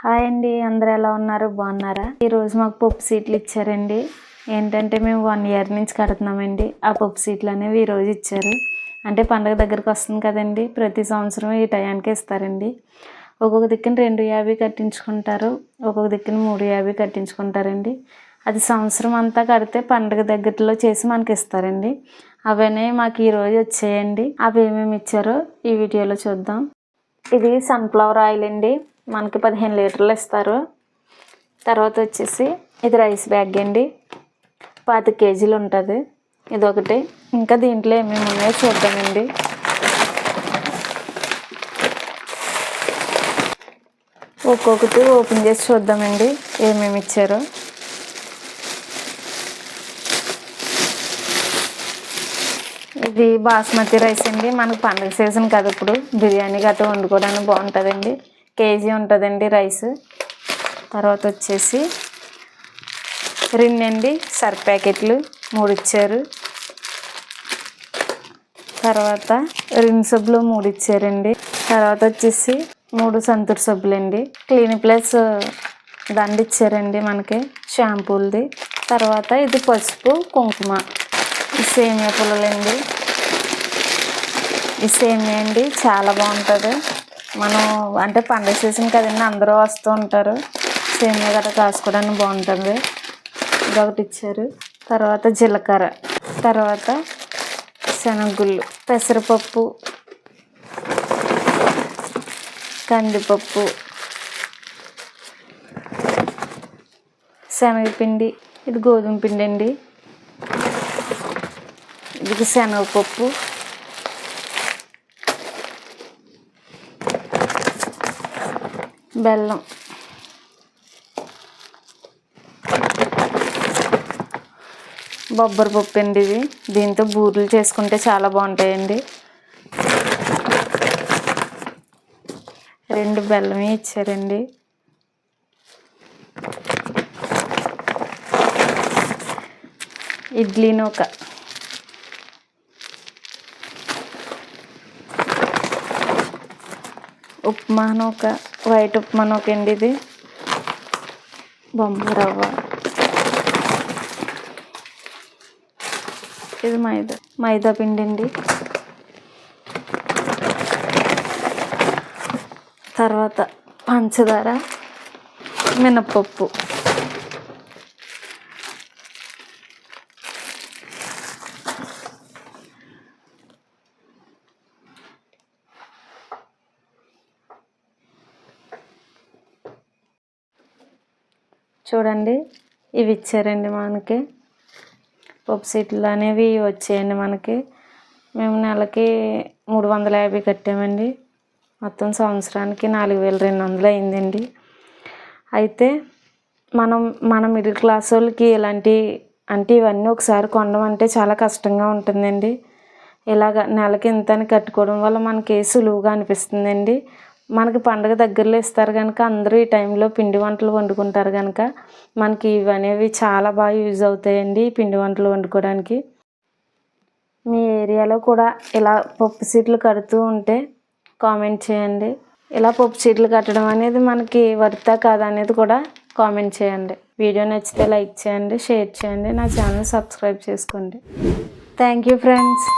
Hi అండి, అందరూ ఎలా ఉన్నారు? బాగున్నారా? ఈరోజు మాకు పప్పు సీట్లు ఇచ్చారండి. ఏంటంటే మేము 1 ఇయర్ నుంచి కడుతున్నామండి. ఆ పప్పు సీట్లు అనేవి ఈరోజు ఇచ్చారు. అంటే పండగ దగ్గరకు వస్తుంది కదండి, ప్రతి సంవత్సరం ఈ టయానికి ఇస్తారండి. ఒక్కొక్క దిక్కున 250 కట్టించుకుంటారు, ఒక్కొక్క దిక్కున 350 కట్టించుకుంటారండి. అది సంవత్సరం అంతా కడితే పండగ దగ్గరలో చేసి మనకి ఇస్తారండి. అవన్నీ మాకు ఈరోజు వచ్చాయండి. అవి ఏమేమి ఇచ్చారో ఈ వీడియోలో చూద్దాం. ఇది సన్ఫ్లవర్ ఆయిల్ అండి, మనకి 15 లీటర్లు ఇస్తారు. తర్వాత వచ్చేసి ఇది రైస్ బ్యాగ్ అండి, 25 కేజీలు ఉంటుంది. ఇదొకటి. ఇంకా దీంట్లో ఏమేమి ఉన్నాయో చూద్దామండి. ఒక్కొక్కటి ఓపెన్ చేసి చూద్దామండి ఏమేమి ఇచ్చారో. ఇది బాస్మతి రైస్ అండి. మనకు పండుగ సీజన్ కదా, ఇప్పుడు బిర్యానీ గట్రా వండుకోవడానికి బాగుంటుందండి. కేజీ ఉంటుందండి రైస్. తర్వాత వచ్చేసి రిన్ సర్ఫ్ ప్యాకెట్లు 3 ఇచ్చారు. తర్వాత రిన్ సబ్బులు 3 ఇచ్చారండి. తర్వాత వచ్చేసి 3 సంతూర్ సబ్బులండి. క్లీన్ ప్లస్ దండ ఇచ్చారండి మనకి షాంపూలది. తర్వాత ఇది పసుపు కుంకుమ. ఈ సేమియా పుల్లలండి. ఈ సేమియా అండి చాలా బాగుంటుంది. మనం అంటే పండుగ సీజన్ కదండి, అందరూ వస్తూ ఉంటారు. సేమియా గట్రా కాసుకోవడానికి బాగుంటుంది. ఇదొకటి ఇచ్చారు. తర్వాత జీలకర్ర, తర్వాత శనగగుళ్ళు, పెసరపప్పు, కందిపప్పు, శనగపిండి, ఇది గోధుమ పిండి అండి, ఇది శనగపప్పు, బెల్లం, బొబ్బరి పప్పు అండి. ఇది దీంతో బూరెలు చేసుకుంటే చాలా బాగుంటాయండి. 2 బెల్లమే ఇచ్చారండి. ఇడ్లీ నూక, ఉప్మా నూక, వైట్ ఉప్మా నూక అండి. ఇది బొంబాయి రవ్వ, ఇది మైదా పిండి అండి. తర్వాత పంచదార, మినప్పప్పు, చూడండి ఇవి ఇచ్చారండి మనకి. పప్పు సీట్లు అనేవి వచ్చాయండి మనకి. మేము నెలకి 350 కట్టామండి. మొత్తం సంవత్సరానికి 4200 అయిందండి. అయితే మన మిడిల్ క్లాస్ వాళ్ళకి అంటే ఇవన్నీ ఒకసారి కొనడం అంటే చాలా కష్టంగా ఉంటుందండి. ఇలాగ నెలకి ఇంత అని కట్టుకోవడం వల్ల మనకి సులువుగా అనిపిస్తుందండి. మనకి పండుగ దగ్గరలో ఇస్తారు కనుక అందరూ ఈ టైంలో పిండి వంటలు వండుకుంటారు కనుక మనకి ఇవి అనేవి చాలా బాగా యూజ్ అవుతాయండి పిండి వంటలు వండుకోవడానికి. మీ ఏరియాలో కూడా ఇలా పప్పు సీట్లు కడుతూ ఉంటే కామెంట్ చేయండి. ఇలా పప్పు సీట్లు కట్టడం అనేది మనకి వర్తా కాదా అనేది కూడా కామెంట్ చేయండి. వీడియో నచ్చితే లైక్ చేయండి, షేర్ చేయండి, నా ఛానల్ సబ్స్క్రైబ్ చేసుకోండి. Thank you friends.